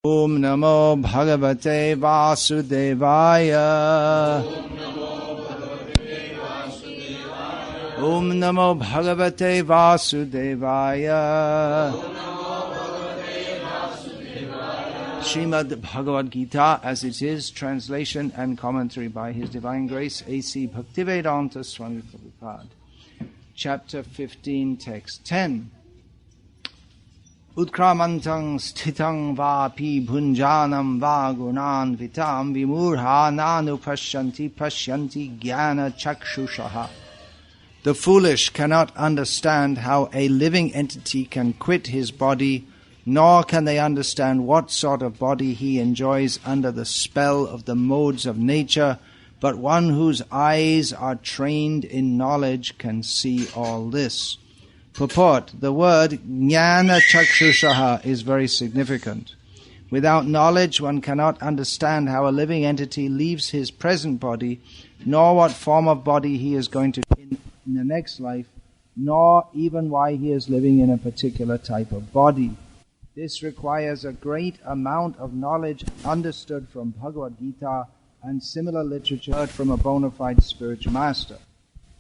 Om Namo Bhagavate Vasudevaya. Om Namo Bhagavate Vasudevaya. Srimad Bhagavad-gita as it is, translation and commentary by His Divine Grace A.C. Bhaktivedanta Swami Prabhupada. Chapter 15, text 10. Utkramantang stitang vapi bhunjanam va gunan vitam vimurha nanu pashyanti jnana chakshushaha. The foolish cannot understand how a living entity can quit his body, nor can they understand what sort of body he enjoys under the spell of the modes of nature, but one whose eyes are trained in knowledge can see all this. Purport: the word jnana chakshushaha is very significant. Without knowledge, one cannot understand how a living entity leaves his present body, nor what form of body he is going to in the next life, nor even why he is living in a particular type of body. This requires a great amount of knowledge understood from Bhagavad-gita and similar literature heard from a bona fide spiritual master.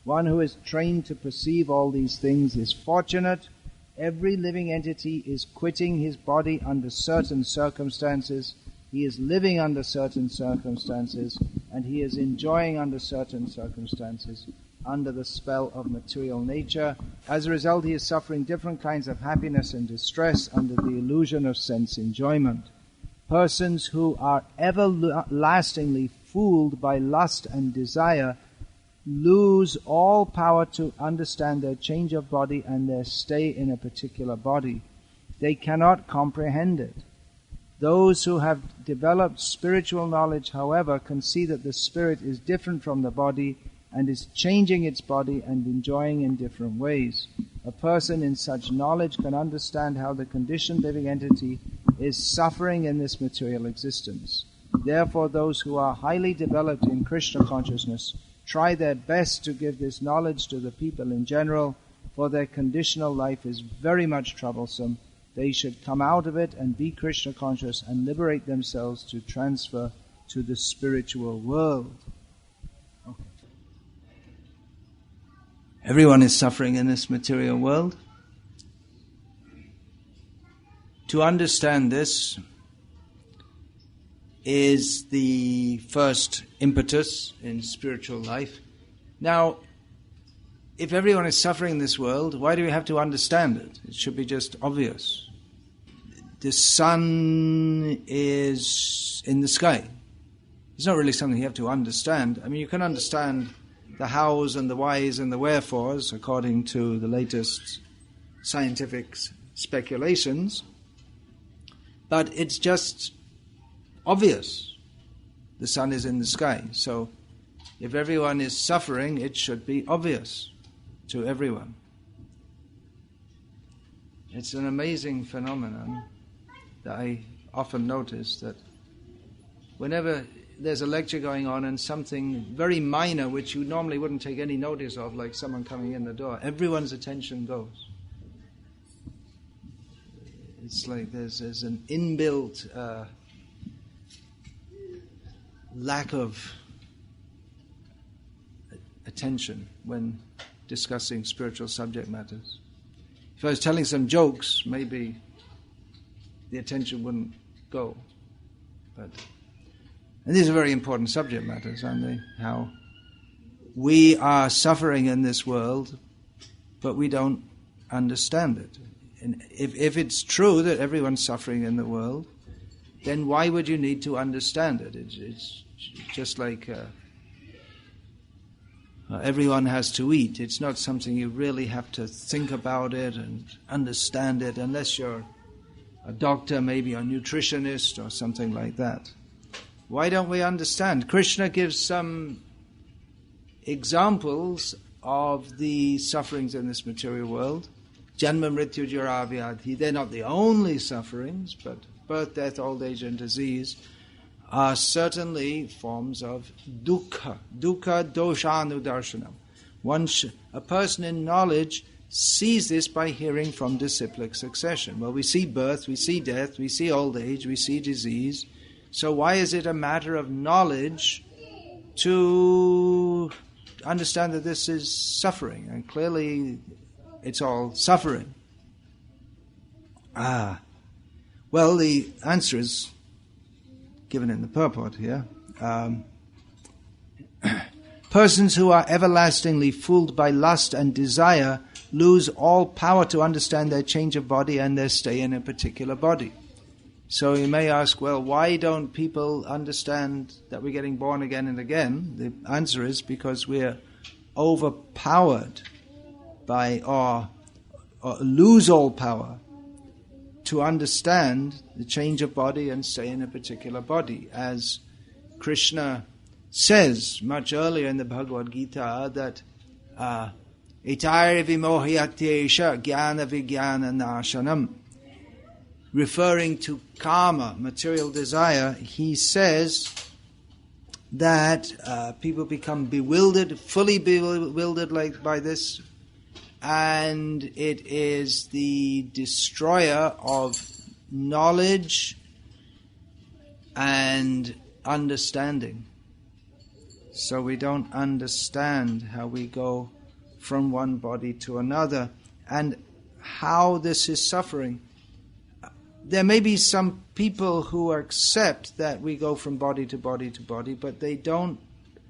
One who is trained to perceive all these things is fortunate. Every living entity is quitting his body under certain circumstances. He is living under certain circumstances, and he is enjoying under certain circumstances under the spell of material nature. As a result, he is suffering different kinds of happiness and distress under the illusion of sense enjoyment. Persons who are everlastingly fooled by lust and desire lose all power to understand their change of body and their stay in a particular body. They cannot comprehend it. Those who have developed spiritual knowledge, however, can see that the spirit is different from the body and is changing its body and enjoying in different ways. A person in such knowledge can understand how the conditioned living entity is suffering in this material existence. Therefore, those who are highly developed in Krishna consciousness try their best to give this knowledge to the people in general, for their conditional life is very much troublesome. They should come out of it and be Krishna conscious and liberate themselves to transfer to the spiritual world. Okay. Everyone is suffering in this material world. To understand this is the first impetus in spiritual life. Now, if everyone is suffering in this world, why do we have to understand it? It should be just obvious. The sun is in the sky. It's not really something you have to understand. I mean, you can understand the hows and the whys and the wherefores according to the latest scientific speculations, but it's just obvious. The sun is in the sky. So if everyone is suffering, it should be obvious to everyone. It's an amazing phenomenon that I often notice, that whenever there's a lecture going on and something very minor which you normally wouldn't take any notice of, like someone coming in the door, everyone's attention goes. It's like there's an inbuilt lack of attention when discussing spiritual subject matters. If I was telling some jokes, maybe the attention wouldn't go. And these are very important subject matters, aren't they? How we are suffering in this world, but we don't understand it. And if it's true that everyone's suffering in the world, then why would you need to understand it? It's just like everyone has to eat. It's not something you really have to think about it and understand it, unless you're a doctor, maybe a nutritionist or something like that. Why don't we understand? Krishna gives some examples of the sufferings in this material world. Janma, Mrityu, Jara, Vyadhi. They're not the only sufferings, but birth, death, old age, and disease are certainly forms of dukkha. Dukkha doshanudarshanam. A person in knowledge sees this by hearing from disciplic succession. Well, we see birth, we see death, we see old age, we see disease. So why is it a matter of knowledge to understand that this is suffering? And clearly it's all suffering. Well, the answer is given in the purport here. Persons who are everlastingly fooled by lust and desire lose all power to understand their change of body and their stay in a particular body. So you may ask, well, why don't people understand that we're getting born again and again? The answer is because we're overpowered by, or lose all power to understand the change of body and stay in a particular body. As Krishna says much earlier in the Bhagavad-gita that Itair vimohyatyesha jnana vijnana nashanam. Referring to karma, material desire, he says that people become bewildered, fully bewildered like by this, and it is the destroyer of knowledge and understanding. So we don't understand how we go from one body to another and how this is suffering. There may be some people who accept that we go from body to body to body, but they don't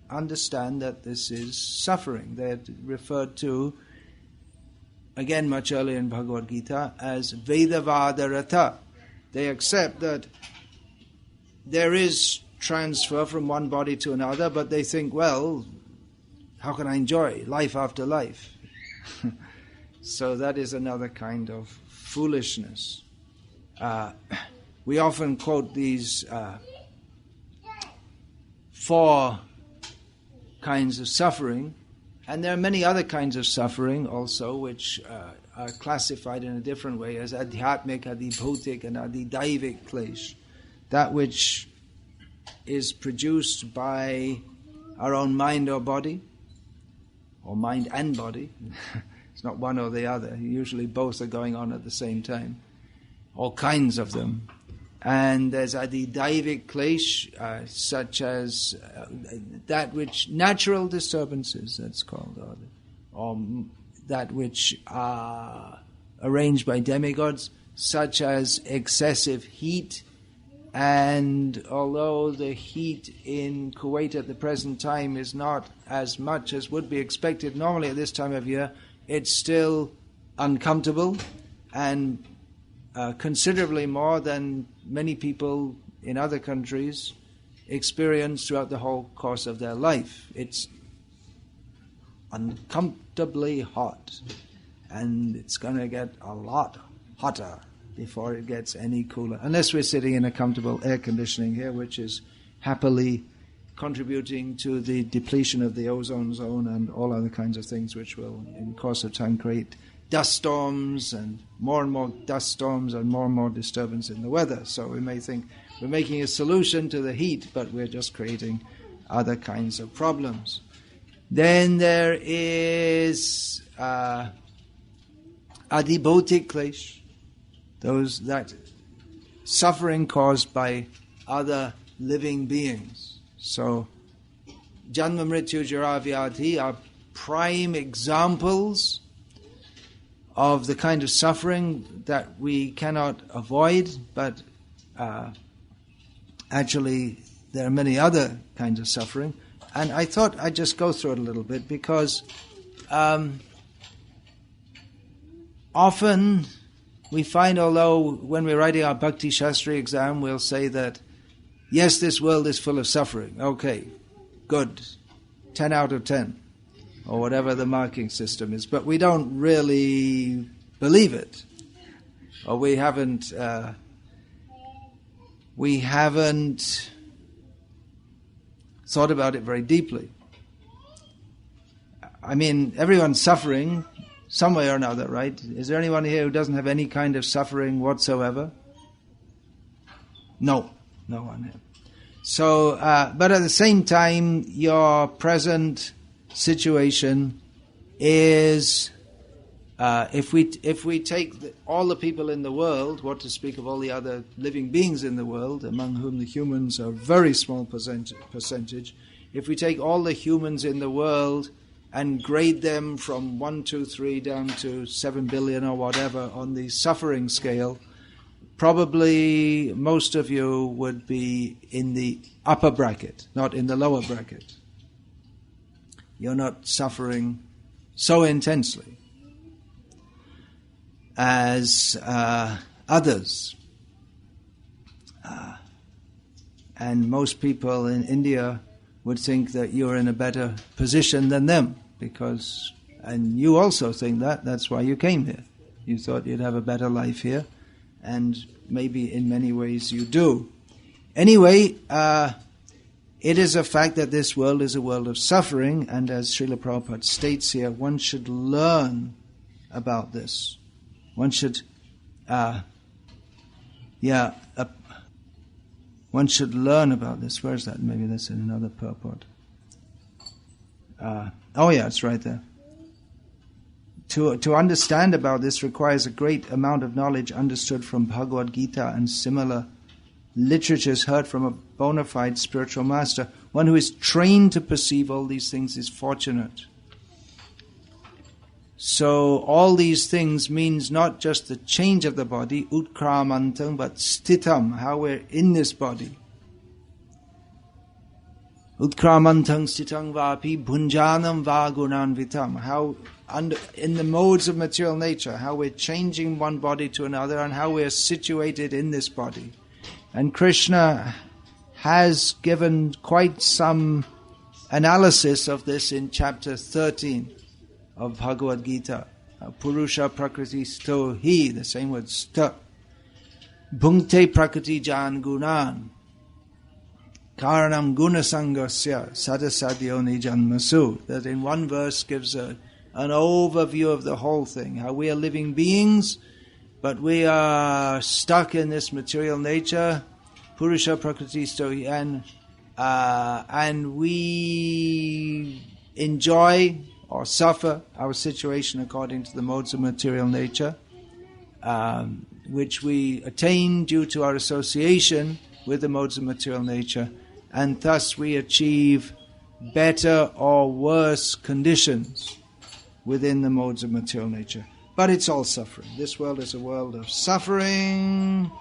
understand that this is suffering. They're referred to, again much earlier in Bhagavad-gita, as Vedavadarata. They accept that there is transfer from one body to another, but they think, well, how can I enjoy life after life? So that is another kind of foolishness. We often quote these 4 kinds of suffering, and there are many other kinds of suffering also which are classified in a different way as adhyatmik, adibhutik, and adidaivik klesh. That which is produced by our own mind or body, or mind and body. It's not one or the other. Usually both are going on at the same time. All kinds of them. And there's adidaivik klesh, such as that which natural disturbances, that's called, or that which are arranged by demigods, such as excessive heat. And although the heat in Kuwait at the present time is not as much as would be expected normally at this time of year, it's still uncomfortable and considerably more than many people in other countries experience throughout the whole course of their life. It's uncomfortably hot, and it's going to get a lot hotter before it gets any cooler, unless we're sitting in a comfortable air conditioning here, which is happily contributing to the depletion of the ozone zone and all other kinds of things which will, in the course of time, create dust storms and more dust storms and more disturbance in the weather. So we may think we're making a solution to the heat, but we're just creating other kinds of problems. Then there is adibhotik klesh, that suffering caused by other living beings. So janma mrityu jara vyadhi are prime examples of the kind of suffering that we cannot avoid, but actually there are many other kinds of suffering. And I thought I'd just go through it a little bit, because often we find, although when we're writing our Bhakti Shastri exam, we'll say that, yes, this world is full of suffering. Okay, good, 10 out of 10, or whatever the marking system is. But we don't really believe it, or we haven't thought about it very deeply. I mean, everyone's suffering some way or another, right? Is there anyone here who doesn't have any kind of suffering whatsoever? No one here. So, but at the same time, your present situation is if we take all the people in the world, what to speak of all the other living beings in the world, among whom the humans are a very small percentage, if we take all the humans in the world and grade them from 1, 2, 3 down to 7 billion or whatever on the suffering scale, probably most of you would be in the upper bracket, not in the lower bracket. You're not suffering so intensely as others. And most people in India would think that you're in a better position than them, and you also think that's why you came here. You thought you'd have a better life here, and maybe in many ways you do. Anyway, it is a fact that this world is a world of suffering, and as Srila Prabhupada states here, one should learn about this. One should, one should learn about this. Where is that? Maybe that's in another purport. It's right there. To understand about this requires a great amount of knowledge understood from Bhagavad-gita and similar literatures heard from a bona fide spiritual master. One who is trained to perceive all these things is fortunate. So all these things means not just the change of the body, utkramantam, but stitam, how we're in this body. Utkramantam stitam vapi bhunjanam va gunanvitam, how in the modes of material nature, how we're changing one body to another and how we're situated in this body. And Krishna has given quite some analysis of this in chapter 13 of Bhagavad-gita. Purusha prakriti sto hi, the same word sta. Bhunkte prakriti jan gunan. Karanam gunasangasya sadasadyo nijanmasu. That in one verse gives an overview of the whole thing. How we are living beings, but we are stuck in this material nature. Purusha prakriti sto hi, and we enjoy or suffer our situation according to the modes of material nature, which we attain due to our association with the modes of material nature, and thus we achieve better or worse conditions within the modes of material nature. But it's all suffering. This world is a world of suffering.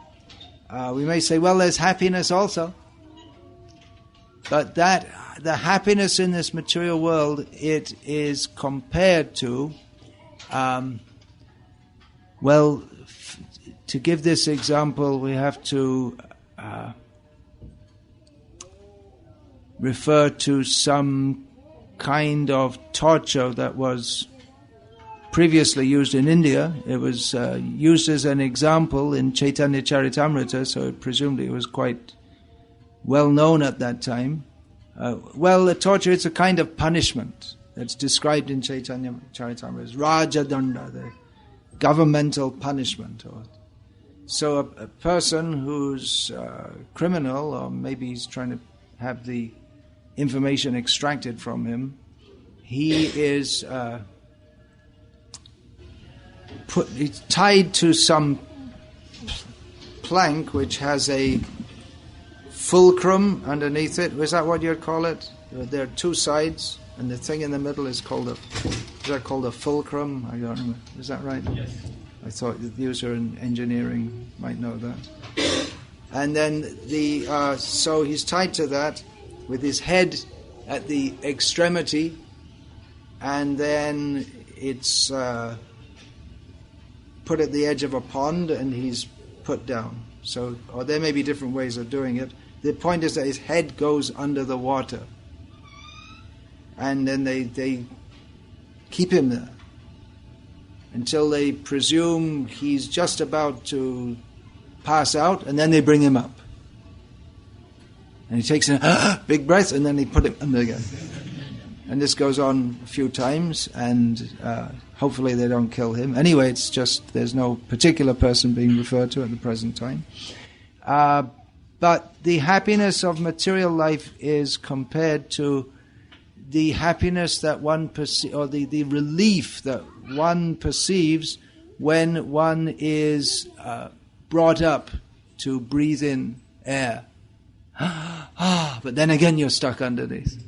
We may say, well, there's happiness also. But the happiness in this material world, it is compared to, to give this example, we have to refer to some kind of torture that was previously used in India. It was used as an example in Chaitanya Charitamrita, so presumably it was quite well known at that time. The torture is a kind of punishment that's described in Chaitanya Charitamrita as Rajadanda, the governmental punishment. So a person who's a criminal, or maybe he's trying to have the information extracted from him, he is he's tied to some plank which has a fulcrum underneath it. Was that what you'd call it? There are two sides, and the thing in the middle is called a fulcrum? I don't remember. Is that right? Yes. I thought the user in engineering might know that. And then so he's tied to that with his head at the extremity, and then it's put at the edge of a pond, and he's put down. So, or there may be different ways of doing it. The point is that his head goes under the water, and then they keep him there until they presume he's just about to pass out, and then they bring him up. And he takes a big breath, and then they put him under again. And this goes on a few times, and hopefully they don't kill him. Anyway, it's just there's no particular person being referred to at the present time. But the happiness of material life is compared to the happiness that one perceives, or the relief that one perceives when one is brought up to breathe in air. But then again you're stuck underneath.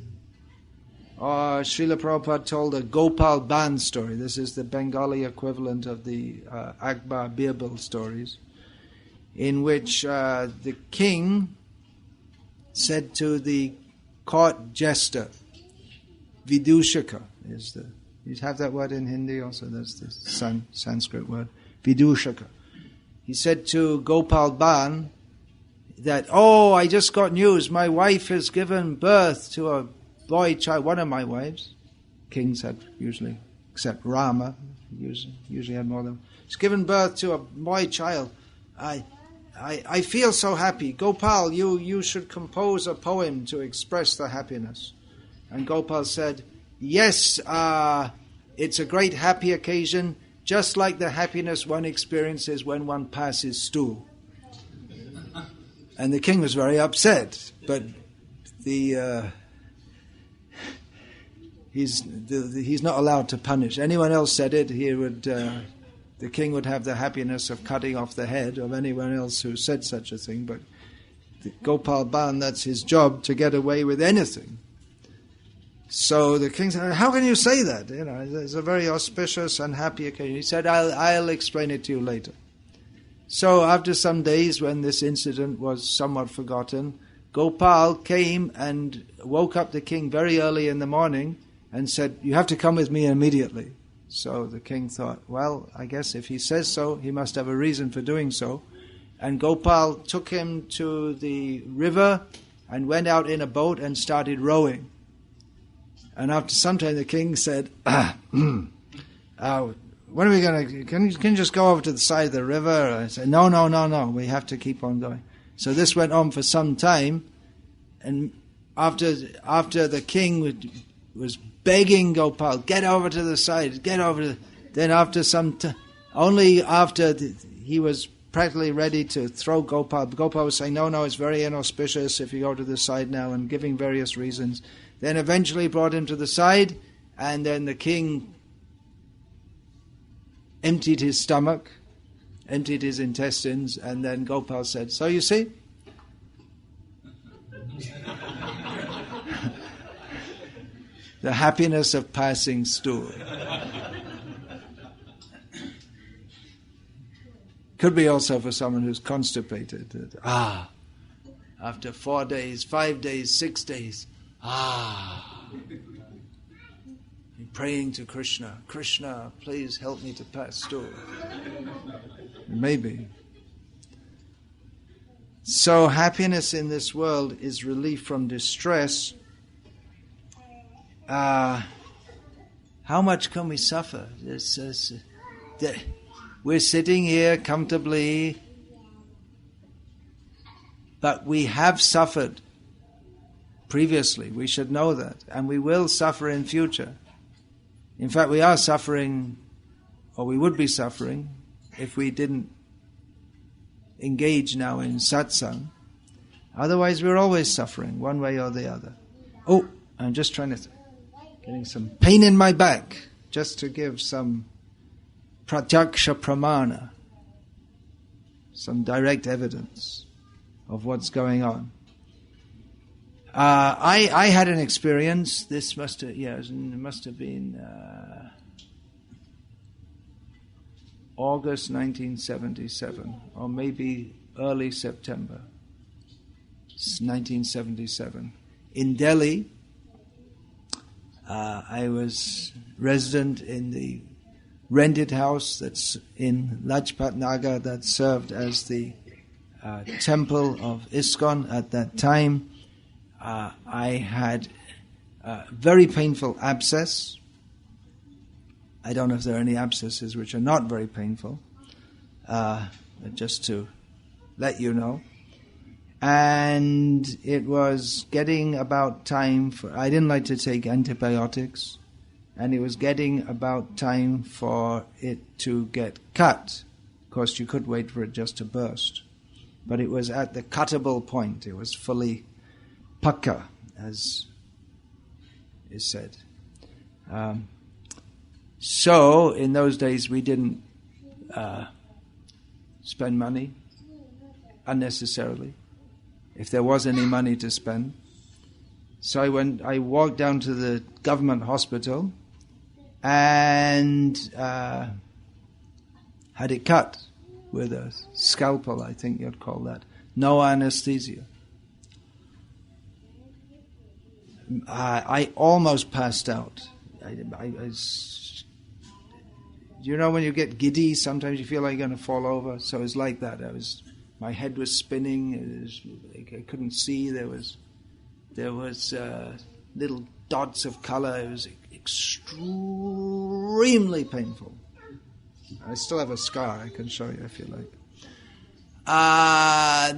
Srila Prabhupada told a Gopal Ban story. This is the Bengali equivalent of the Akbar Birbal stories, in which the king said to the court jester, Vidushaka is the, you have that word in Hindi also, that's the Sanskrit word, Vidushaka. He said to Gopal Ban that, I just got news, my wife has given birth to a boy child, one of my wives. Kings had usually, except Rama, usually had more than one. She's given birth to a boy child. I feel so happy. Gopal, you should compose a poem to express the happiness. And Gopal said, yes, it's a great happy occasion, just like the happiness one experiences when one passes stool. And the king was very upset, but he's not allowed to punish. Anyone else said it, he would. The king would have the happiness of cutting off the head of anyone else who said such a thing. But Gopal Ban, that's his job, to get away with anything. So the king said, how can you say that? It's a very auspicious and happy occasion. He said, I'll explain it to you later. So after some days, when this incident was somewhat forgotten, Gopal came and woke up the king very early in the morning and said, you have to come with me immediately. So the king thought, well, I guess if he says so, he must have a reason for doing so. And Gopal took him to the river and went out in a boat and started rowing. And after some time, the king said, when are we going to, can you just go over to the side of the river? I said, no, we have to keep on going. So this went on for some time, and after the king was begging Gopal, get over to the side, then after some only after he was practically ready to throw Gopal was saying, no, it's very inauspicious if you go to the side now, and giving various reasons. Then eventually brought him to the side, and then the king emptied his stomach, emptied his intestines, and then Gopal said, so you see? The happiness of passing stool. Could be also for someone who's constipated. After 4 days, 5 days, 6 days, praying to Krishna, Krishna, please help me to pass stool. Maybe. So happiness in this world is relief from distress. How much can we suffer? We're sitting here comfortably, but we have suffered previously. We should know that. And we will suffer in future. In fact, we are suffering, or we would be suffering, if we didn't engage now in satsang. Otherwise, we're always suffering, one way or the other. I'm just getting some pain in my back, just to give some pratyaksha pramana, some direct evidence of what's going on. I had an experience. This must have been August 1977, or maybe early September 1977. In Delhi, I was resident in the rented house that's in Lajpat Nagar that served as the temple of ISKCON at that time. I had a very painful abscess. I don't know if there are any abscesses which are not very painful, but just to let you know. And it was getting about time for, I didn't like to take antibiotics, and it was getting about time for it to get cut. Of course, you could wait for it just to burst. But it was at the cuttable point. It was fully pakka, as is said. So in those days we didn't spend money unnecessarily, if there was any money to spend. So I walked down to the government hospital and had it cut with a scalpel, I think you'd call that. No anesthesia. I almost passed out. You know when you get giddy, sometimes you feel like you're going to fall over? So it was like that. My head was spinning. I couldn't see. There was little dots of color. It was extremely painful. I still have a scar. I can show you if you like.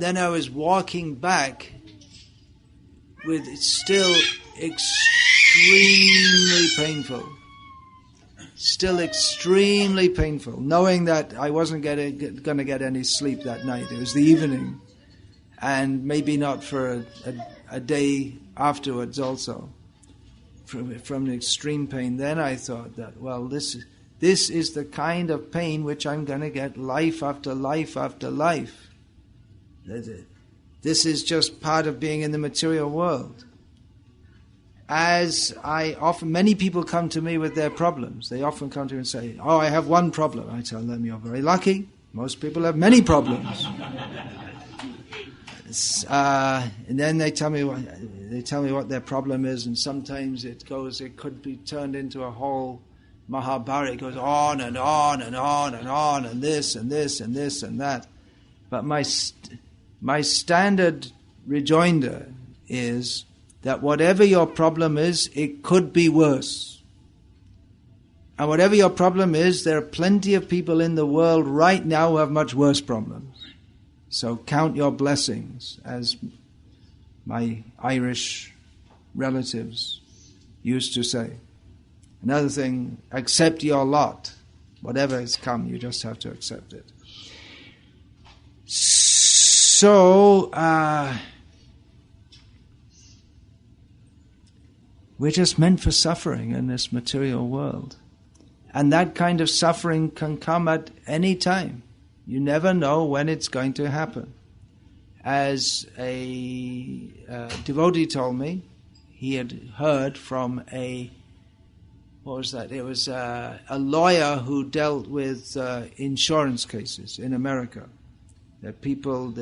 Then I was walking back with it still extremely painful. Still extremely painful, knowing that I wasn't going to get any sleep that night. It was the evening, and maybe not for a day afterwards also, from the extreme pain. Then I thought that, well, this is the kind of pain which I'm going to get life after life after life. This is just part of being in the material world. Many people come to me with their problems. They often come to me and say, "Oh, I have one problem." I tell them, "You're very lucky. Most people have many problems." And then they tell me what their problem is, and sometimes it could be turned into a whole Mahabharata. It goes on and on and on and on, and this and this and this and that. But my standard rejoinder is that whatever your problem is, it could be worse. And whatever your problem is, there are plenty of people in the world right now who have much worse problems. So count your blessings, as my Irish relatives used to say. Another thing, accept your lot. Whatever has come, you just have to accept it. So, we're just meant for suffering in this material world. And that kind of suffering can come at any time. You never know when it's going to happen. As a devotee told me, he had heard from it was a lawyer who dealt with insurance cases in America. That people,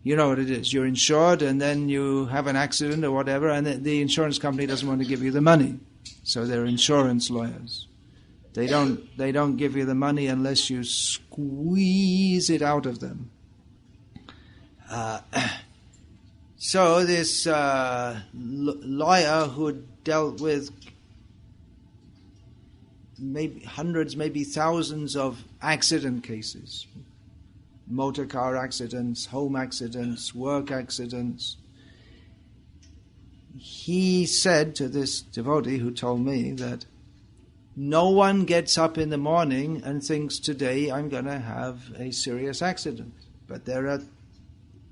you know what it is. You're insured and then you have an accident or whatever, and the insurance company doesn't want to give you the money. So they're insurance lawyers. They don't give you the money unless you squeeze it out of them. So this lawyer who dealt with maybe hundreds, maybe thousands of accident cases, motor car accidents, home accidents, work accidents. He said to this devotee who told me that no one gets up in the morning and thinks, today I'm going to have a serious accident. But there are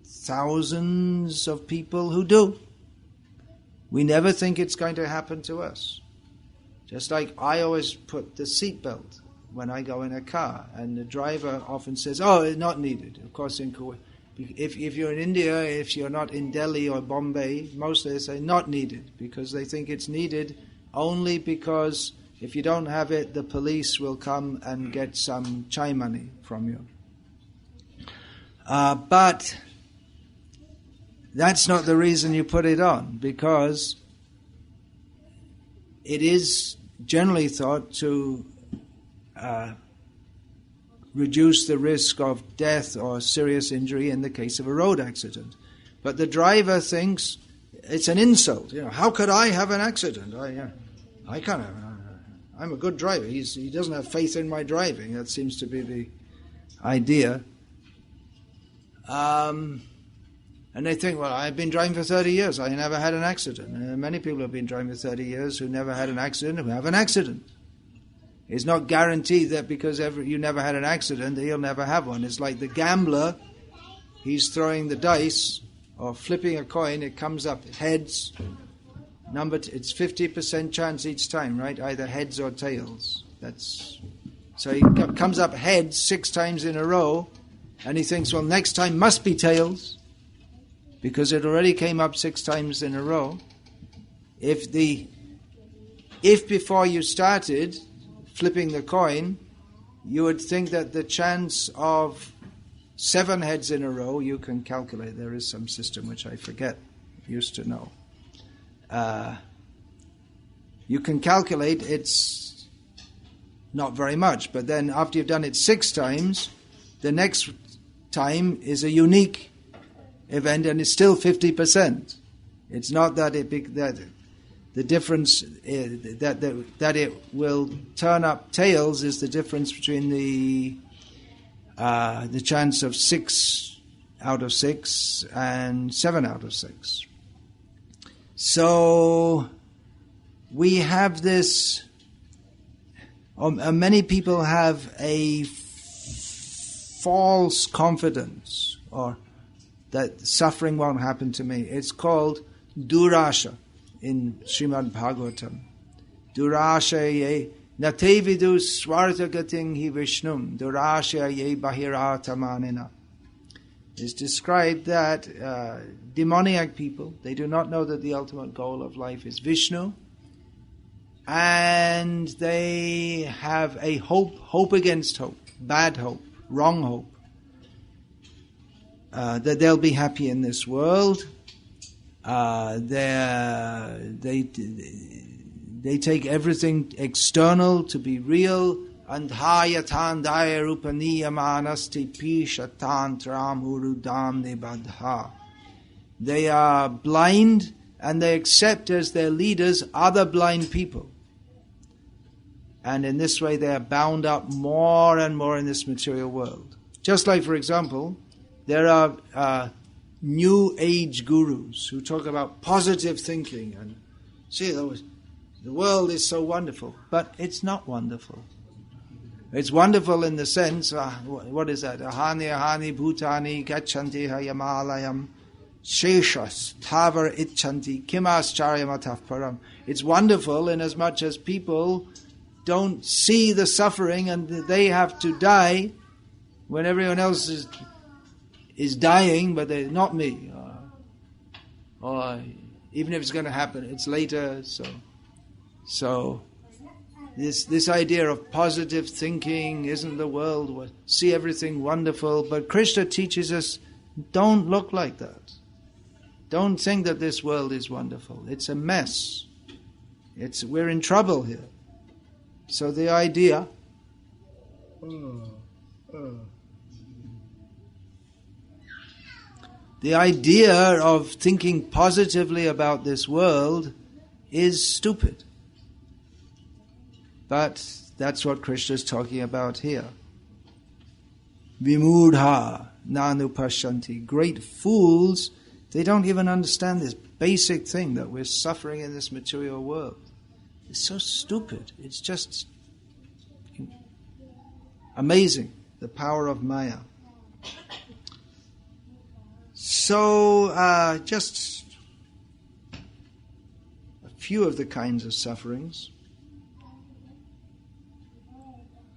thousands of people who do. We never think it's going to happen to us. Just like I always put the seatbelt when I go in a car, and the driver often says, "Oh, it's not needed." Of course, in Kuwait, if you're in India, if you're not in Delhi or Bombay, mostly they say not needed, because they think it's needed only because if you don't have it, the police will come and get some chai money from you. But that's not the reason you put it on, because it is generally thought to reduce the risk of death or serious injury in the case of a road accident. But the driver thinks it's an insult. You know, how could I have an accident? I can't have. I'm a good driver. He doesn't have faith in my driving. That seems to be the idea. And they think, well, I've been driving for 30 years. I never had an accident. Many people have been driving for 30 years who never had an accident, who have an accident. It's not guaranteed that because you never had an accident that you'll never have one. It's like the gambler. He's throwing the dice or flipping a coin. It comes up heads. It's 50% chance each time, right? Either heads or tails. So he comes up heads 6 times in a row, and he thinks, well, next time must be tails, because it already came up 6 times in a row. If before you started flipping the coin, you would think that the chance of 7 heads in a row, you can calculate. There is some system which I forget, used to know. You can calculate, it's not very much, but then after you've done it 6 times, the next time is a unique event and it's still 50%. It's not that the difference that it will turn up tails is the difference between the chance of 6 out of 6 and 7 out of 6. So we have this, many people have a false confidence, or that suffering won't happen to me. It's called durasha in Srimad Bhagavatam. Durasha ye nate vidu swarta gating hi vishnum durasha ye bahiratamanina. It's described that demoniac people, they do not know that the ultimate goal of life is Vishnu, and they have a hope against hope, bad hope, wrong hope, that they'll be happy in this world. They take everything external to be real. Andhayatan daya rupaniya manasti pishatan tramurudam nibadha. They are blind, and they accept as their leaders other blind people. And in this way they are bound up more and more in this material world. Just like, for example, there are New Age gurus who talk about positive thinking and see, the world is so wonderful, but it's not wonderful. It's wonderful in the sense, what is that? Ahani bhutani gachanti hayamalayam sheshas tavar itchanti kimascharyamataf param. It's wonderful in as much as people don't see the suffering and they have to die when everyone else is dying, but they're not me. Or even if it's going to happen, it's later. So this idea of positive thinking, isn't the world, see everything wonderful, but Krishna teaches us, don't look like that. Don't think that this world is wonderful. It's a mess. We're in trouble here. So the idea of thinking positively about this world is stupid. But that's what Krishna is talking about here. Vimudha nanupashyanti. Great fools, they don't even understand this basic thing that we're suffering in this material world. It's so stupid. It's just amazing, the power of Maya. So, just a few of the kinds of sufferings.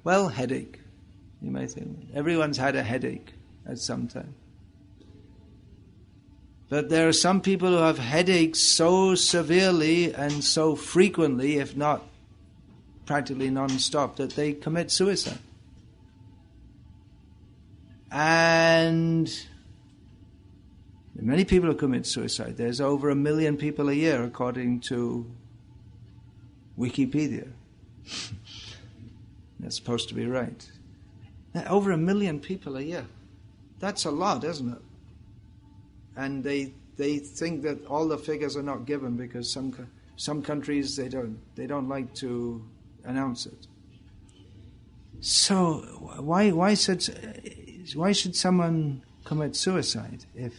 Well, headache. You may think, everyone's had a headache at some time. But there are some people who have headaches so severely and so frequently, if not practically non-stop, that they commit suicide. And many people who commit suicide. There's over 1 million people a year, according to Wikipedia. That's supposed to be right. Over 1 million people a year. That's a lot, isn't it? And they think that all the figures are not given because some countries they don't like to announce it. So why should someone commit suicide if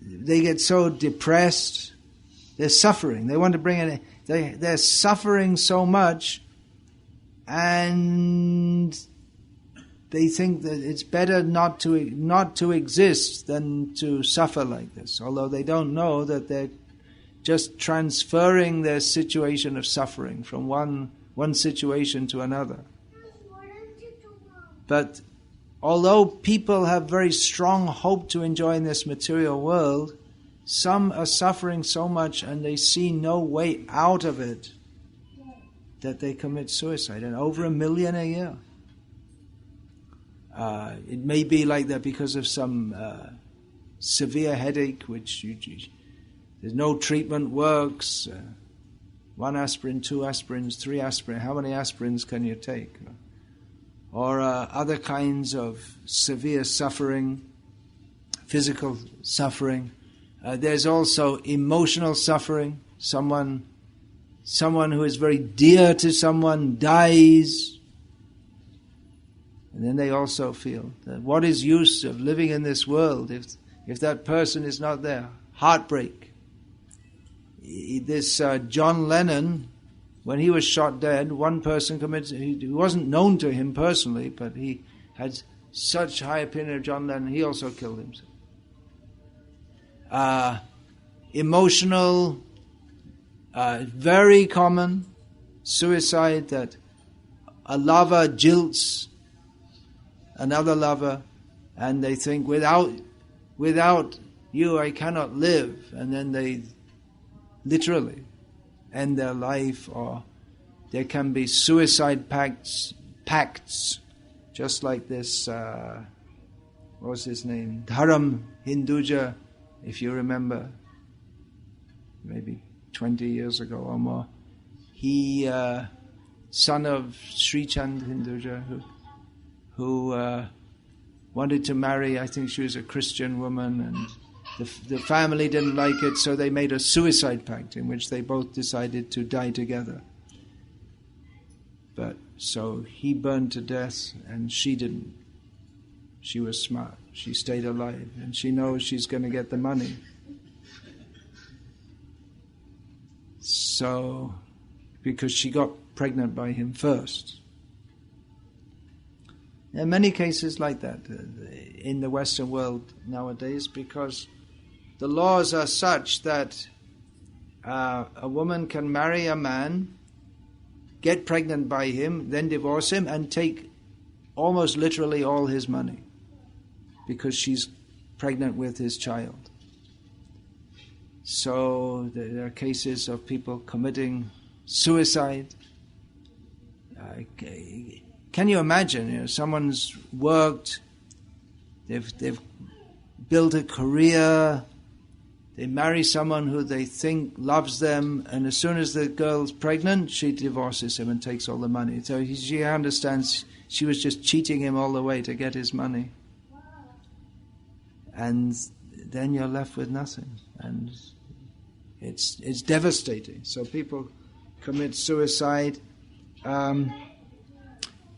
they get so depressed? They're suffering. They want to bring in. They're suffering so much, and they think that it's better not to exist than to suffer like this. Although they don't know that they're just transferring their situation of suffering from one situation to another. But although people have very strong hope to enjoy in this material world, some are suffering so much and they see no way out of it that they commit suicide, and over 1 million a year. It may be like that because of some severe headache, which there's no treatment works. 1 aspirin, 2 aspirins, 3 aspirin. How many aspirins can you take? Or other kinds of severe suffering, physical suffering. There's also emotional suffering. Someone who is very dear to someone dies. And then they also feel that what is use of living in this world if that person is not there? Heartbreak. This John Lennon, when he was shot dead, one person committed, he wasn't known to him personally, but he had such high opinion of John Lennon, he also killed himself. Emotional, very common suicide, that a lover jilts another lover and they think, without you I cannot live, and then they literally end their life. Or there can be suicide pacts, just like this, what was his name? Dharam Hinduja, if you remember, maybe 20 years ago or more. He, son of Sri Chand Hinduja, who wanted to marry, I think she was a Christian woman, and the family didn't like it, so they made a suicide pact in which they both decided to die together. But so he burned to death and she didn't. She was smart. She stayed alive and she knows she's going to get the money. So, because she got pregnant by him first. There are many cases like that in the Western world nowadays, because the laws are such that a woman can marry a man, get pregnant by him, then divorce him, and take almost literally all his money because she's pregnant with his child. So there are cases of people committing suicide. Can you imagine? Someone's worked, they've built a career, they marry someone who they think loves them, and as soon as the girl's pregnant, she divorces him and takes all the money. So she understands she was just cheating him all the way to get his money. And then you're left with nothing. And it's devastating. So people commit suicide.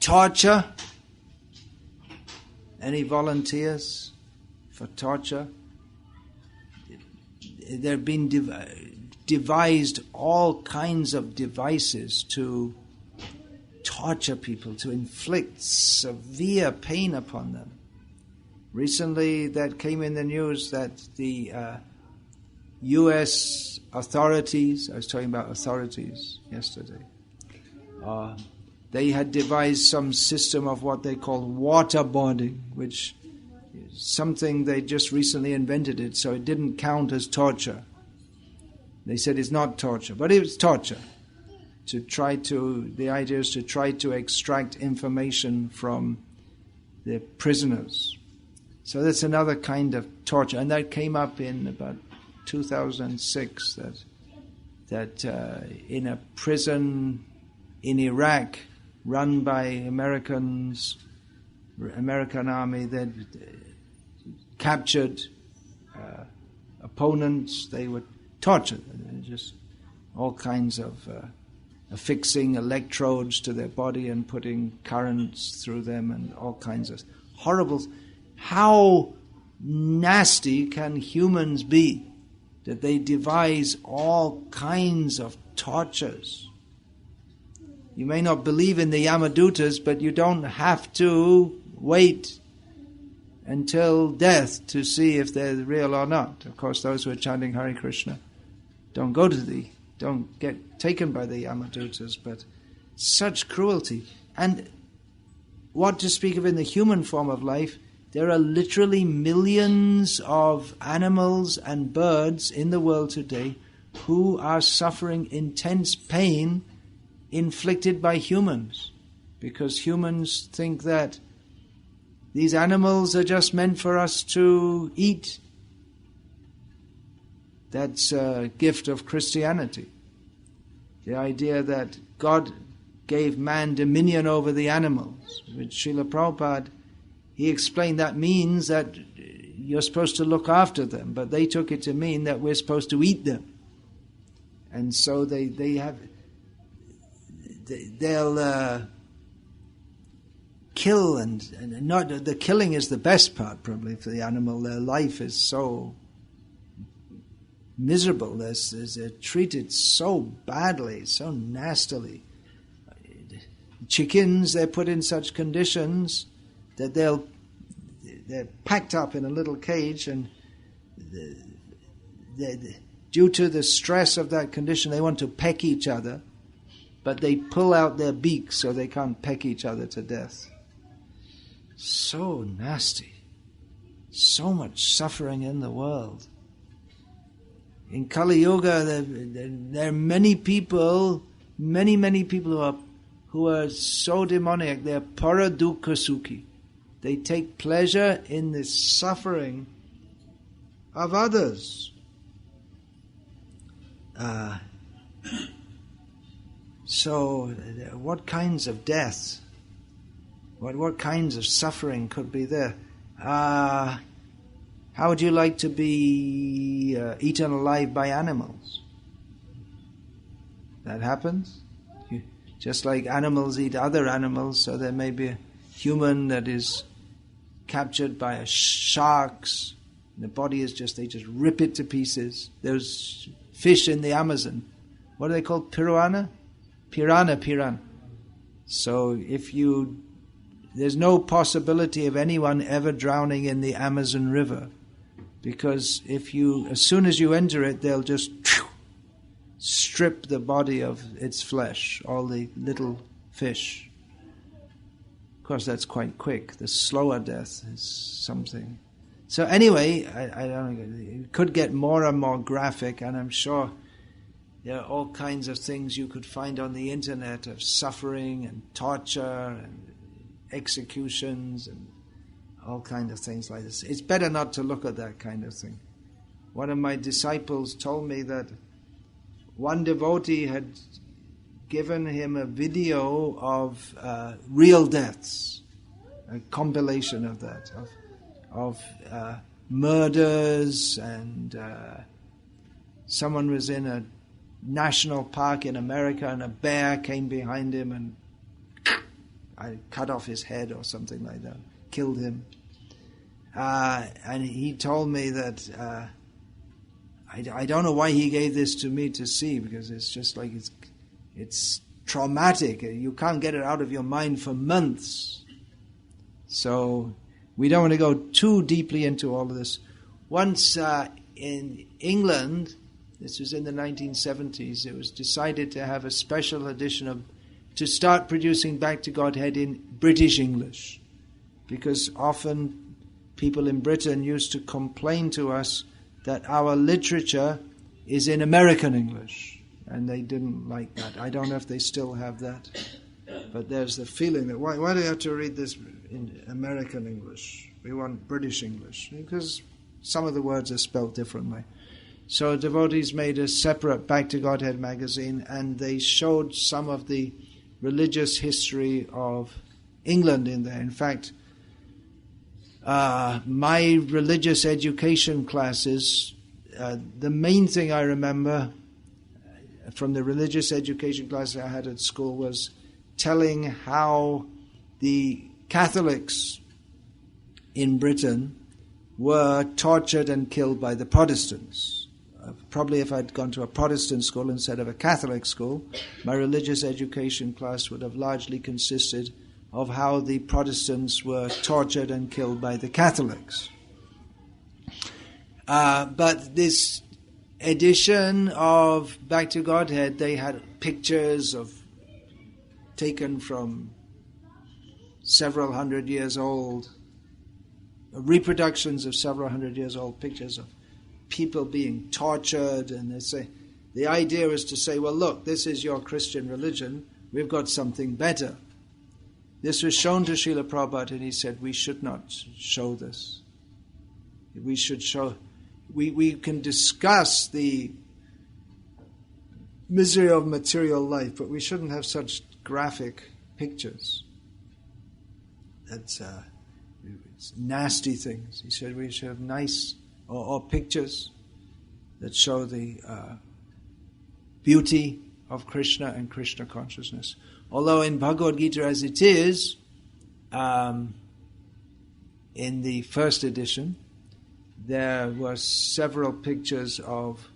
Torture. Any volunteers for torture? There have been devised all kinds of devices to torture people, to inflict severe pain upon them. Recently, that came in the news that the U.S. authorities, I was talking about authorities yesterday, they had devised some system of what they call waterboarding, which is something they just recently invented it, so it didn't count as torture. They said it's not torture, but it was torture. The idea is to try to extract information from the prisoners. So that's another kind of torture, and that came up in about 2006. That in a prison in Iraq, run by American army, that captured opponents. They were tortured, just all kinds of affixing electrodes to their body and putting currents through them, and all kinds of horrible. How nasty can humans be that they devise all kinds of tortures? You may not believe in the Yamadutas, but you don't have to wait until death to see if they're real or not. Of course, those who are chanting Hare Krishna don't get taken by the Yamadutas, but such cruelty. And what to speak of in the human form of life, there are literally millions of animals and birds in the world today who are suffering intense pain inflicted by humans, because humans think that these animals are just meant for us to eat. That's a gift of Christianity. The idea that God gave man dominion over the animals. With Srila Prabhupada, he explained that means that you're supposed to look after them, but they took it to mean that we're supposed to eat them. And so they'll kill, and not the killing is the best part probably for the animal. Their life is so miserable. They're treated so badly, so nastily. Chickens, they're put in such conditions that they're packed up in a little cage, and due to the stress of that condition, they want to peck each other, but they pull out their beaks so they can't peck each other to death. So nasty. So much suffering in the world. In Kali Yuga, there are many people, many people who are so demoniac. They are paradukha sukhi. They take pleasure in the suffering of others. So, what kinds of death, what kinds of suffering could be there? How would you like to be eaten alive by animals? That happens. Just like animals eat other animals, so there may be a human that is captured by sharks. The body is they just rip it to pieces. There's fish in the Amazon. What are they called? Piranha. So there's no possibility of anyone ever drowning in the Amazon River, because as soon as you enter it, they'll just strip the body of its flesh, all the little fish. Of course, that's quite quick. The slower death is something. So anyway, I don't know, it could get more and more graphic, and I'm sure there are all kinds of things you could find on the internet of suffering and torture and executions and all kinds of things like this. It's better not to look at that kind of thing. One of my disciples told me that one devotee had given him a video of real deaths, a compilation of that, of murders, and someone was in a national park in America and a bear came behind him and cut off his head or something like that, killed him. And he told me that I don't know why he gave this to me to see, because it's just like it's traumatic. You can't get it out of your mind for months. So we don't want to go too deeply into all of this. Once in England, this was in the 1970s, it was decided to have a special edition to start producing Back to Godhead in British English, because often people in Britain used to complain to us that our literature is in American English, and they didn't like that. I don't know if they still have that, but there's the feeling that why do you have to read this in American English? We want British English, because some of the words are spelled differently. So devotees made a separate Back to Godhead magazine, and they showed some of the religious history of England in there. In fact, my religious education classes, the main thing I remember from the religious education classes I had at school was telling how the Catholics in Britain were tortured and killed by the Protestants. Probably if I'd gone to a Protestant school instead of a Catholic school, my religious education class would have largely consisted of how the Protestants were tortured and killed by the Catholics. But this edition of Back to Godhead, they had pictures taken from several hundred years old, reproductions of several hundred years old pictures of people being tortured, and they say the idea is to say, well, look, this is your Christian religion, we've got something better. This was shown to Srila Prabhupada, and he said, we should not show this. We should show, we can discuss the misery of material life, but we shouldn't have such graphic pictures. That's it's nasty things. He said we should have nice or pictures that show the beauty of Krishna and Krishna consciousness. Although in Bhagavad-gita as it is, in the first edition, there were several pictures of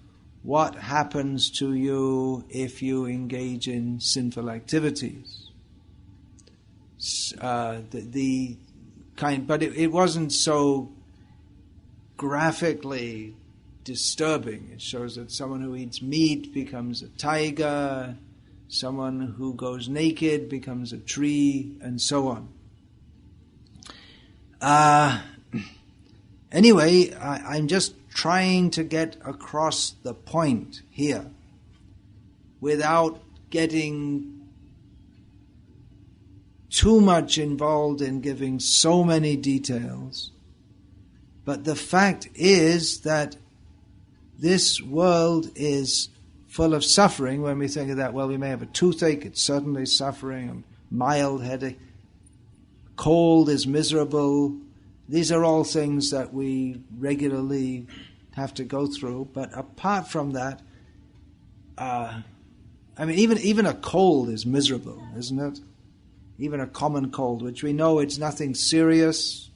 what happens to you if you engage in sinful activities. But it wasn't so graphically disturbing. It shows that someone who eats meat becomes a tiger, someone who goes naked becomes a tree, and so on. Anyway, I'm just trying to get across the point here without getting too much involved in giving so many details. But the fact is that this world is full of suffering. When we think of that, well, we may have a toothache, it's certainly suffering, a mild headache, cold is miserable. These are all things that we regularly have to go through. But apart from that, even a cold is miserable, isn't it? Even a common cold, which we know it's nothing serious.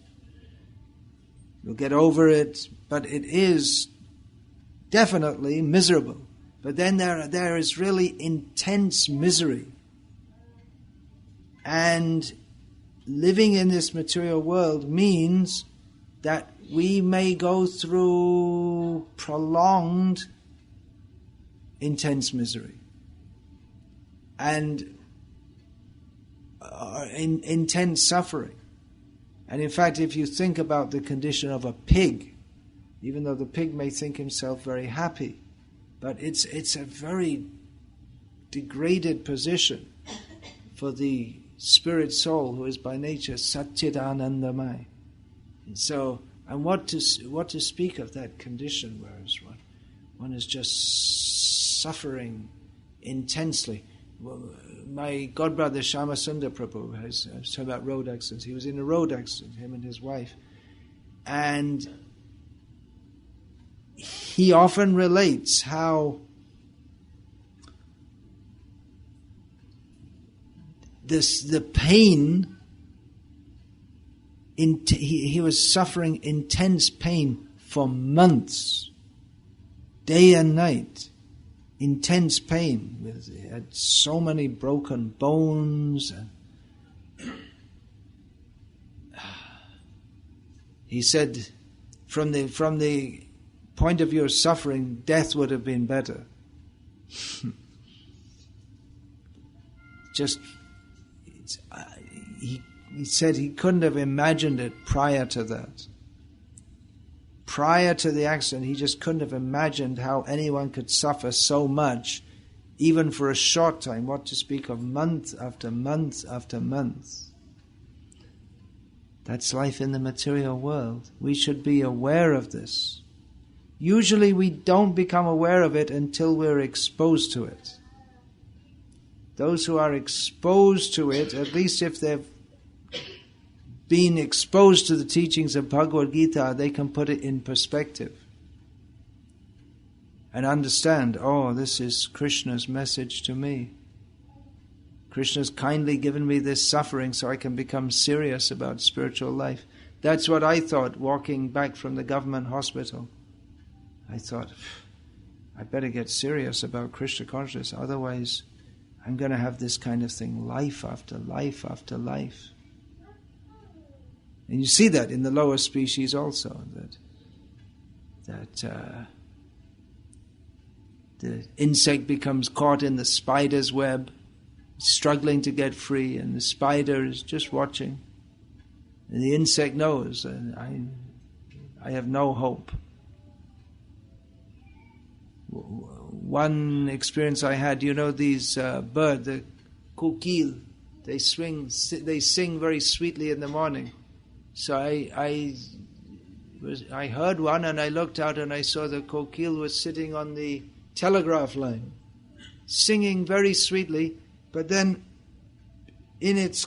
You'll get over it, but it is definitely miserable. But then there is really intense misery. And living in this material world means that we may go through prolonged, intense misery. And intense suffering. And in fact, if you think about the condition of a pig, even though the pig may think himself very happy, but it's a very degraded position for the spirit soul who is by nature Satchidanandamai. And so, and what to speak of that condition, whereas one is just suffering intensely. My godbrother Shyamasundar Prabhu has talked about road accidents. He was in a road accident, him and his wife. And he often relates how the pain, he was suffering intense pain for months, day and night. Intense pain. He had so many broken bones. He said, from the point of view of suffering, death would have been better. He said he couldn't have imagined it prior to that. Prior to the accident, he just couldn't have imagined how anyone could suffer so much, even for a short time, what to speak of month after month after month. That's life in the material world. We should be aware of this. Usually we don't become aware of it until we're exposed to it. Those who are exposed to it, at least if they've been exposed to the teachings of Bhagavad-gita, they can put it in perspective and understand, oh, this is Krishna's message to me. Krishna's kindly given me this suffering so I can become serious about spiritual life. That's what I thought walking back from the government hospital. I thought, I better get serious about Krishna consciousness, otherwise I'm going to have this kind of thing life after life after life. And you see that in the lower species also, that The insect becomes caught in the spider's web, struggling to get free, and the spider is just watching. And the insect knows, I have no hope. One experience I had, these birds, the kokil, they sing very sweetly in the morning. So I heard one, and I looked out and I saw the kokil was sitting on the telegraph line, singing very sweetly, but then in its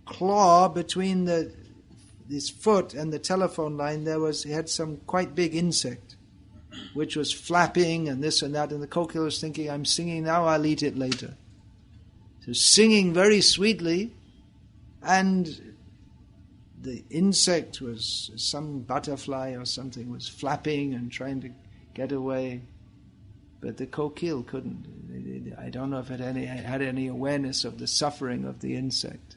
claw between this foot and the telephone line, it had some quite big insect, which was flapping and this and that, and the kokil was thinking, I'm singing now, I'll eat it later. So singing very sweetly, and the insect was some butterfly or something, was flapping and trying to get away, but the kokil couldn't. I don't know if it had any awareness of the suffering of the insect.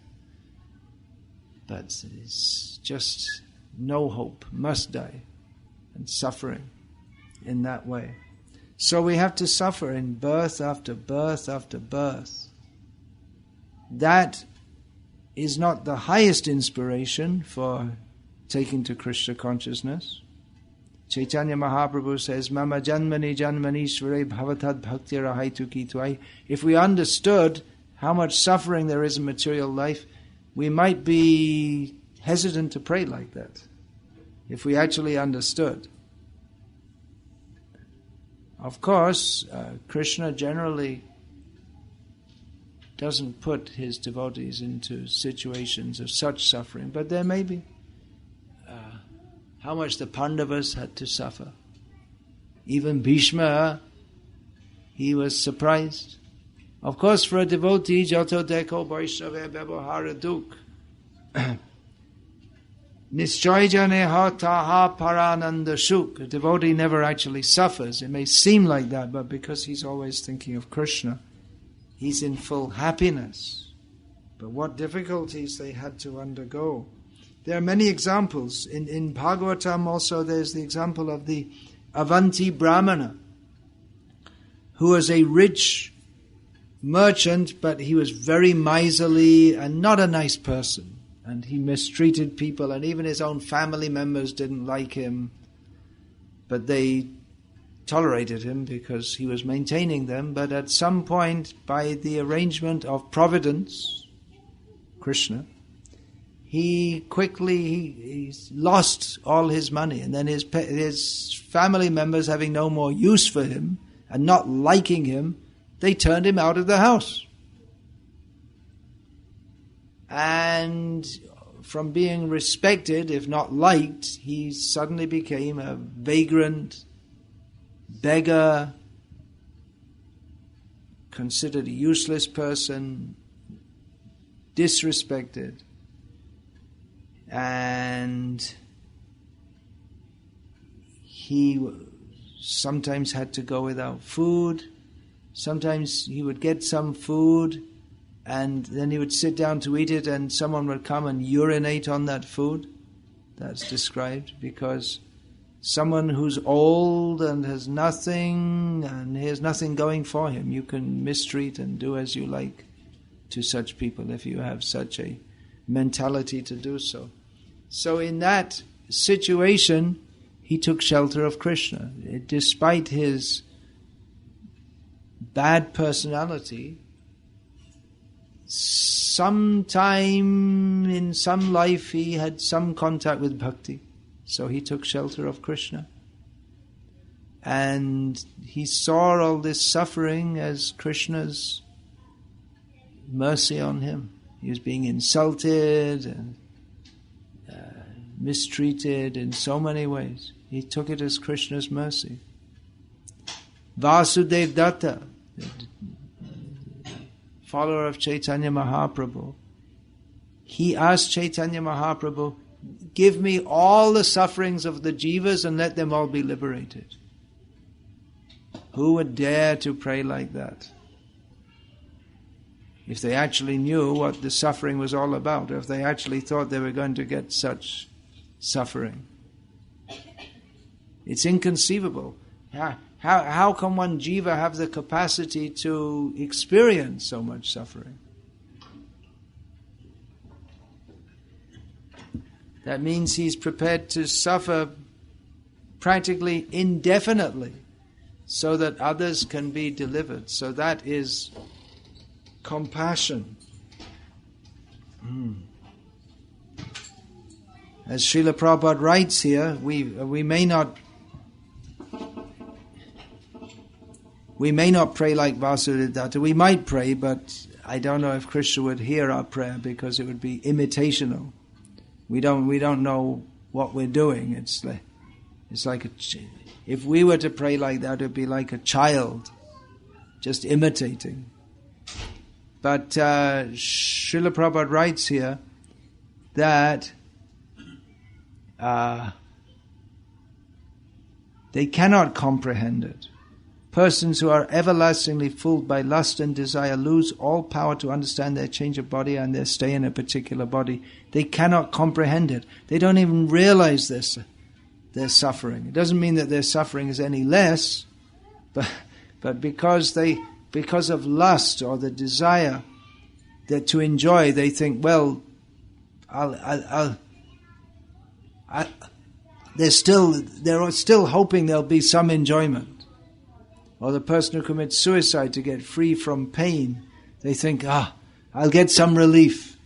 But it's just no hope, must die, and suffering in that way. So we have to suffer in birth after birth after birth. That is not the highest inspiration for taking to Krishna consciousness. Chaitanya Mahaprabhu says, Mama janmani janmanishvare bhavatad bhakti rahaitu tvai. If we understood how much suffering there is in material life, we might be hesitant to pray like that. If we actually understood. Of course, Krishna generally doesn't put his devotees into situations of such suffering, but there may be. How much the Pandavas had to suffer. Even Bhishma, he was surprised. Of course, for a devotee, Jato Deko Vaishnava Vyavahara Duk. Nishchay Jane Ha Taha Parananda Shuk. A devotee never actually suffers. It may seem like that, but because he's always thinking of Krishna, he's in full happiness. But what difficulties they had to undergo. There are many examples. In Bhagavatam also there's the example of the Avanti Brahmana, who was a rich merchant, but he was very miserly and not a nice person. And he mistreated people, and even his own family members didn't like him. But they tolerated him because he was maintaining them. But at some point, by the arrangement of Providence, Krishna, he quickly lost all his money, and then his family members, having no more use for him and not liking him, they turned him out of the house. And from being respected, if not liked, he suddenly became a vagrant, beggar, considered a useless person, disrespected. And he sometimes had to go without food. Sometimes he would get some food and then he would sit down to eat it and someone would come and urinate on that food. That's described because someone who's old and has nothing and he has nothing going for him, you can mistreat and do as you like to such people if you have such a mentality to do so. So in that situation, he took shelter of Krishna. Despite his bad personality, sometime in some life he had some contact with Bhakti. So he took shelter of Krishna. And he saw all this suffering as Krishna's mercy on him. He was being insulted and mistreated in so many ways. He took it as Krishna's mercy. Vasudev Datta, follower of Chaitanya Mahaprabhu, he asked Chaitanya Mahaprabhu, give me all the sufferings of the jivas and let them all be liberated. Who would dare to pray like that? If they actually knew what the suffering was all about, or if they actually thought they were going to get such suffering. It's inconceivable. How can one jiva have the capacity to experience so much suffering? That means he's prepared to suffer practically indefinitely so that others can be delivered. So that is compassion. As Srila Prabhupada writes here, we may not pray like Vasudeva. We might pray, but I don't know if Krishna would hear our prayer because it would be imitational. We don't know what we're doing. It's like if we were to pray like that, it would be like a child, just imitating. But Srila Prabhupada writes here that they cannot comprehend it. Persons who are everlastingly fooled by lust and desire lose all power to understand their change of body and their stay in a particular body. They cannot comprehend it. They don't even realize this. Their suffering. It doesn't mean that their suffering is any less, but because of lust or the desire that to enjoy, they think, well, they're still hoping there'll be some enjoyment. Or the person who commits suicide to get free from pain, they think, I'll get some relief.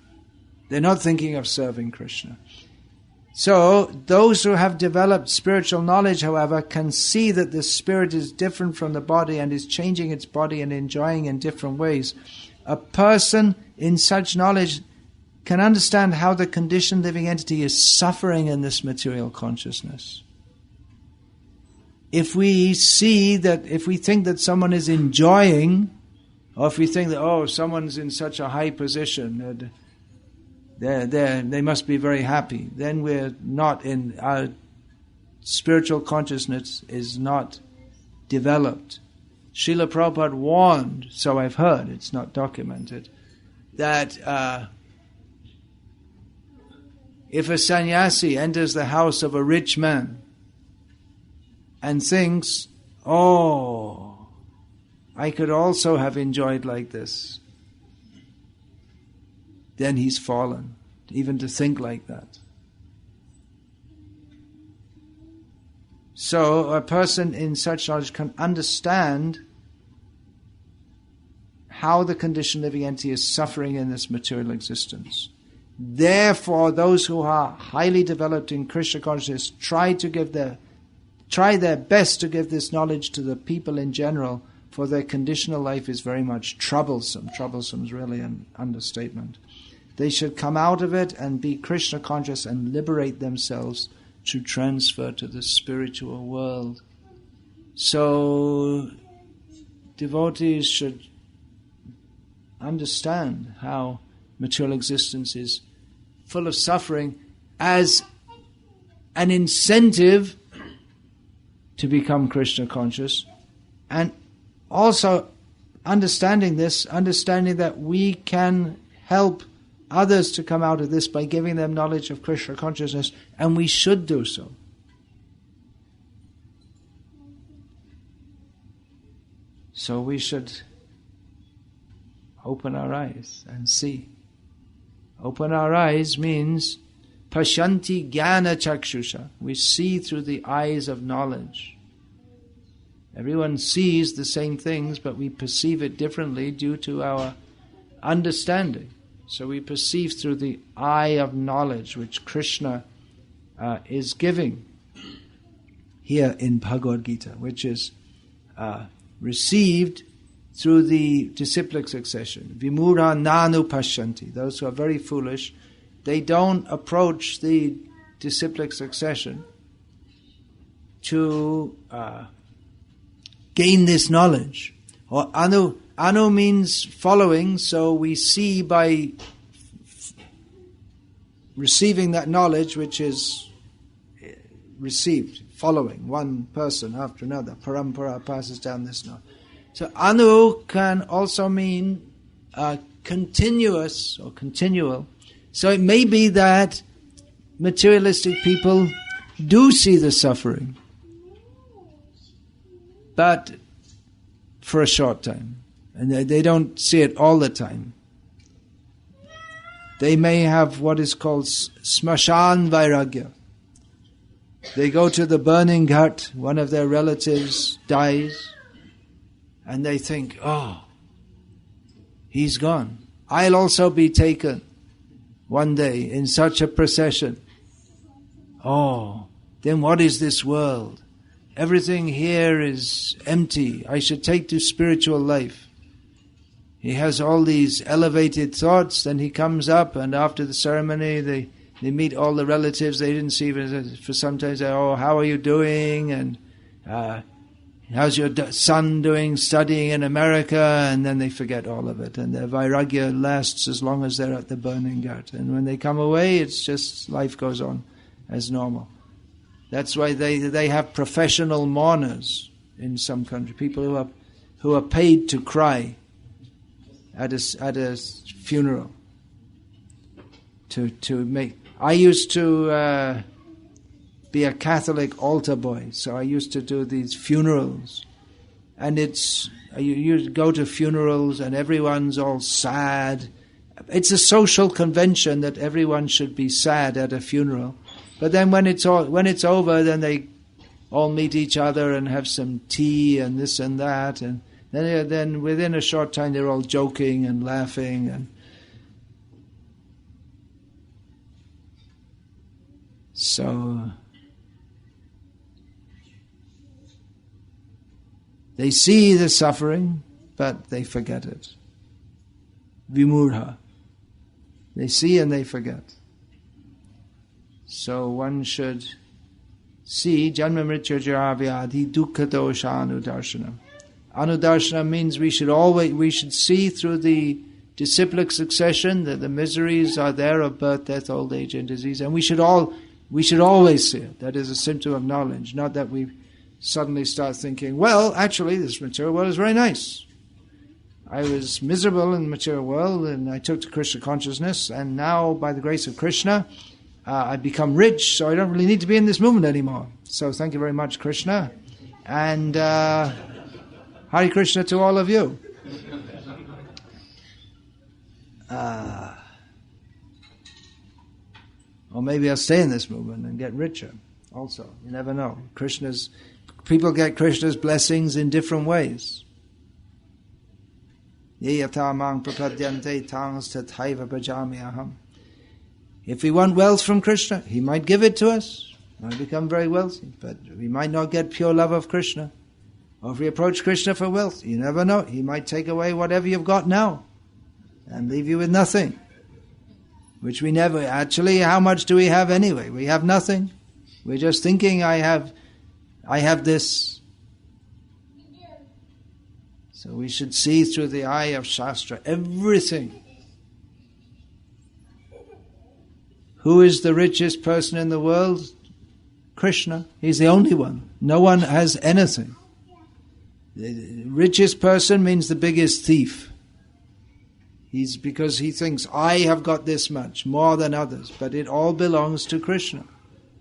They're not thinking of serving Krishna. So, those who have developed spiritual knowledge, however, can see that the spirit is different from the body and is changing its body and enjoying in different ways. A person in such knowledge can understand how the conditioned living entity is suffering in this material consciousness. If we think that someone is enjoying, or if we think that, someone's in such a high position, they must be very happy, then we're not our spiritual consciousness is not developed. Srila Prabhupada warned, so I've heard, it's not documented, that if a sannyasi enters the house of a rich man and thinks, I could also have enjoyed like this, then he's fallen, even to think like that. So a person in such knowledge can understand how the conditioned living entity is suffering in this material existence. Therefore, those who are highly developed in Krishna consciousness try their best to give this knowledge to the people in general, for their conditional life is very much troublesome. Troublesome is really an understatement. They should come out of it and be Krishna conscious and liberate themselves to transfer to the spiritual world. So, devotees should understand how material existence is full of suffering as an incentive to become Krishna conscious, and also understanding that we can help others to come out of this by giving them knowledge of Krishna consciousness, and we should do so. So we should open our eyes and see. Open our eyes means Pashanti Jnana Chakshusha. We see through the eyes of knowledge. Everyone sees the same things, but we perceive it differently due to our understanding. So we perceive through the eye of knowledge, which Krishna is giving here in Bhagavad-gita, which is received through the disciplic succession. Vimura nanu pashanti. Those who are very foolish, they don't approach the disciplic succession to gain this knowledge. Or anu means following, so we see by receiving that knowledge which is received, following one person after another. Parampara passes down this knowledge. So anu can also mean continuous or continual. So it may be that materialistic people do see the suffering, but for a short time. And they don't see it all the time. They may have what is called smashan vairagya. They go to the burning hut, one of their relatives dies, and they think, oh, he's gone. I'll also be taken one day in such a procession. Oh, then what is this world? Everything here is empty. I should take to spiritual life. He has all these elevated thoughts, then he comes up, and after the ceremony they meet all the relatives they didn't see for some time. They say, oh, how are you doing? And how's your son doing, studying in America? And then they forget all of it. And their vairagya lasts as long as they're at the burning gut. And when they come away, it's just life goes on as normal. That's why they have professional mourners in some country, people who are paid to cry at a funeral. To make. I used to be a Catholic altar boy, so I used to do these funerals, and you go to funerals and everyone's all sad. It's a social convention that everyone should be sad at a funeral. But then when it's over, then they all meet each other and have some tea and this and that, and then within a short time they're all joking and laughing. And so they see the suffering, but they forget it. Vimurha. They see and they forget. So one should see Janma Mrityu Jara Vyadhi Dukkha Dosha Anudarshanam. Anudarshanam means we should see through the disciplic succession that the miseries are there of birth, death, old age, and disease, and we should always see it. That is a symptom of knowledge, not that we suddenly start thinking, well, actually, this material world is very nice. I was miserable in the material world, and I took to Krishna consciousness, and now, by the grace of Krishna, I've become rich, so I don't really need to be in this movement anymore. So thank you very much, Krishna. And Hare Krishna to all of you. Or maybe I'll stay in this movement and get richer also. You never know. People get Krishna's blessings in different ways. If we want wealth from Krishna, he might give it to us. We might become very wealthy, but we might not get pure love of Krishna. Or if we approach Krishna for wealth, you never know. He might take away whatever you've got now and leave you with nothing. Which we never... Actually, how much do we have anyway? We have nothing. We're just thinking, I have this. So we should see through the eye of Shastra everything. Who is the richest person in the world? Krishna. He's the only one. No one has anything. The richest person means the biggest thief. Because he thinks, I have got this much, more than others, but it all belongs to Krishna.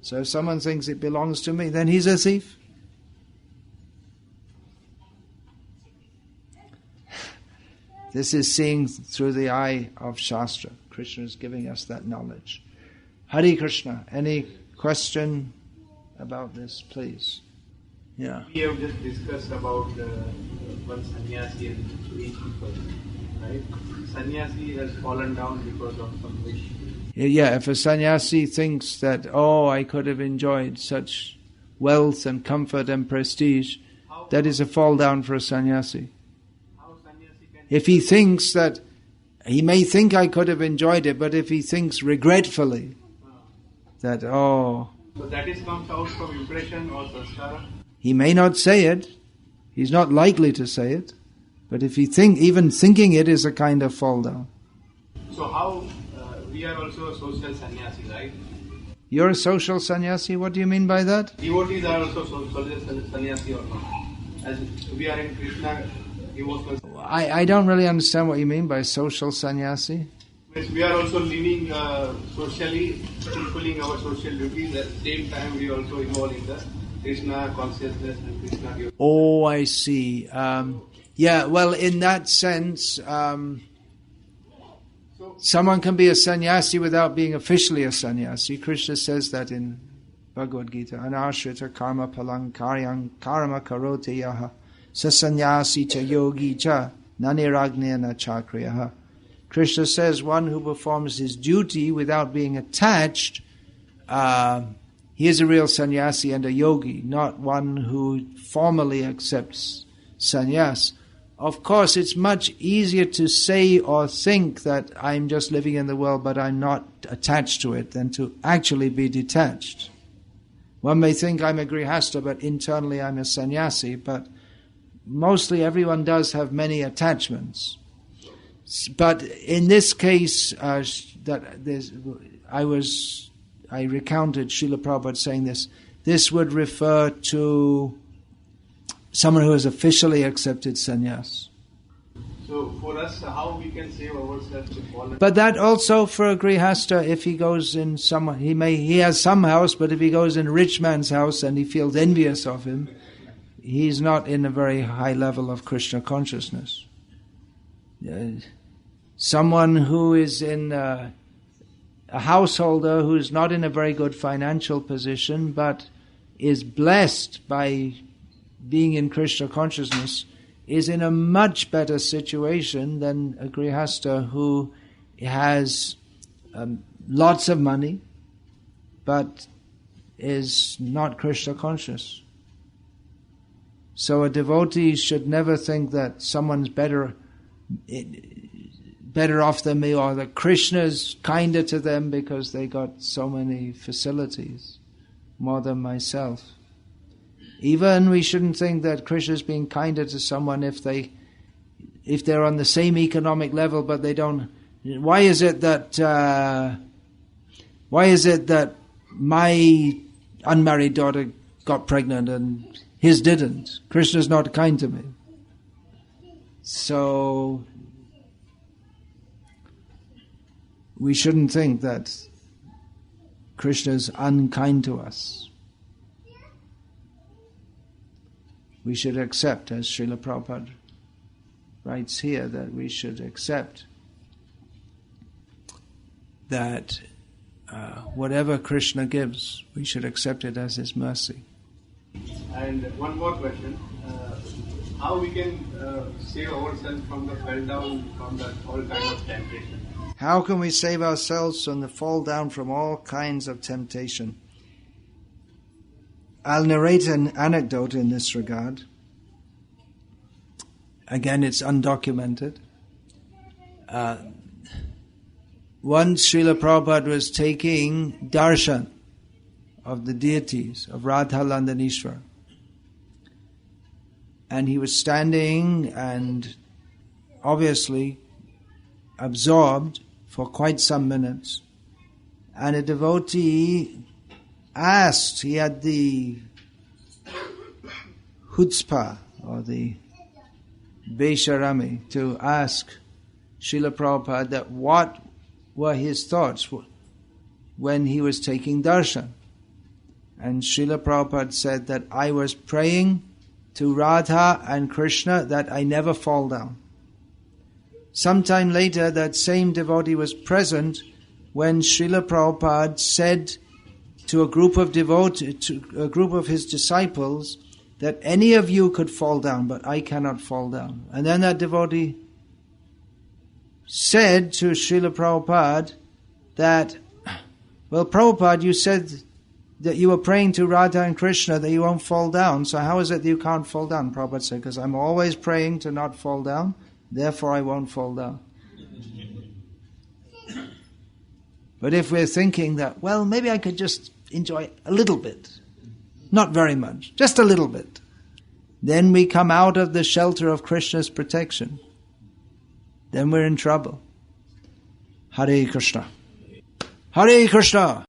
So if someone thinks it belongs to me, then he's a thief. This is seeing through the eye of Shastra. Krishna is giving us that knowledge. Hare Krishna. Any question about this, please? Yeah. We have just discussed about one sannyasi and rich people, right? Sannyasi has fallen down because of some wish. Yeah, if a sannyasi thinks that, I could have enjoyed such wealth and comfort and prestige, that is a fall down for a sannyasi. If he thinks that, he may think I could have enjoyed it, but if he thinks regretfully that, So that comes out from impression or sanskara? He may not say it, he's not likely to say it, but if even thinking it is a kind of fall down. So how, we are also a social sannyasi, right? You're a social sannyasi? What do you mean by that? Devotees are also social sannyasi or not? As we are in Krishna devotional. I don't really understand what you mean by social sannyasi. We are also living socially, fulfilling our social duties. At the same time, we also involve in the Krishna consciousness and Krishna devotion. Oh, I see. Yeah, well, in that sense, someone can be a sannyasi without being officially a sannyasi. Krishna says that in Bhagavad-gita. Anashrita karma palang karyang karma karote yaha sasanyasi cha yogi cha naniragnena chakriyaha. Krishna says one who performs his duty without being attached, he is a real sannyasi and a yogi, not one who formally accepts sannyas. Of course, it's much easier to say or think that I'm just living in the world but I'm not attached to it than to actually be detached. One may think I'm a grihasta but internally I'm a sannyasi, but mostly everyone does have many attachments. But in this case, I recounted Srila Prabhupada saying this. This would refer to someone who has officially accepted sannyas. So for us, how we can save ourselves to fall? But that also for a grihasta, if he goes in he has some house, but if he goes in a rich man's house and he feels envious of him, he's not in a very high level of Krishna consciousness. Someone who is in a householder who is not in a very good financial position but is blessed by being in Krishna consciousness is in a much better situation than a grihasta who has lots of money but is not Krishna conscious. So a devotee should never think that someone's better off than me, or that Krishna's kinder to them because they got so many facilities, more than myself. Even we shouldn't think that Krishna's being kinder to someone if they're on the same economic level, but they don't. Why is it that my unmarried daughter got pregnant and his didn't? Krishna's not kind to me. So we shouldn't think that Krishna's unkind to us. We should accept, as Srila Prabhupada writes here, that we should accept that whatever Krishna gives, we should accept it as His mercy. And one more question. How we can save ourselves from the fall down from that all kind of temptation? How can we save ourselves from the fall down from all kinds of temptation? I'll narrate an anecdote in this regard. Again, it's undocumented. Once Srila Prabhupada was taking darshan of the deities, of Radha Landanishwar. And he was standing and obviously absorbed for quite some minutes. And a devotee asked, he had the chutzpah or the besharami to ask Srila Prabhupada that what were his thoughts when he was taking darshan. And Srila Prabhupada said that I was praying to Radha and Krishna that I never fall down. Sometime later, that same devotee was present when Srila Prabhupada said to a group of his disciples that any of you could fall down, but I cannot fall down. And then that devotee said to Srila Prabhupada that, well, Prabhupada, you said that you were praying to Radha and Krishna that you won't fall down, so how is it that you can't fall down? Prabhupada said, because I'm always praying to not fall down, therefore I won't fall down. But if we're thinking that, well, maybe I could just enjoy a little bit, not very much, just a little bit, then we come out of the shelter of Krishna's protection. Then we're in trouble. Hare Krishna. Hare Krishna.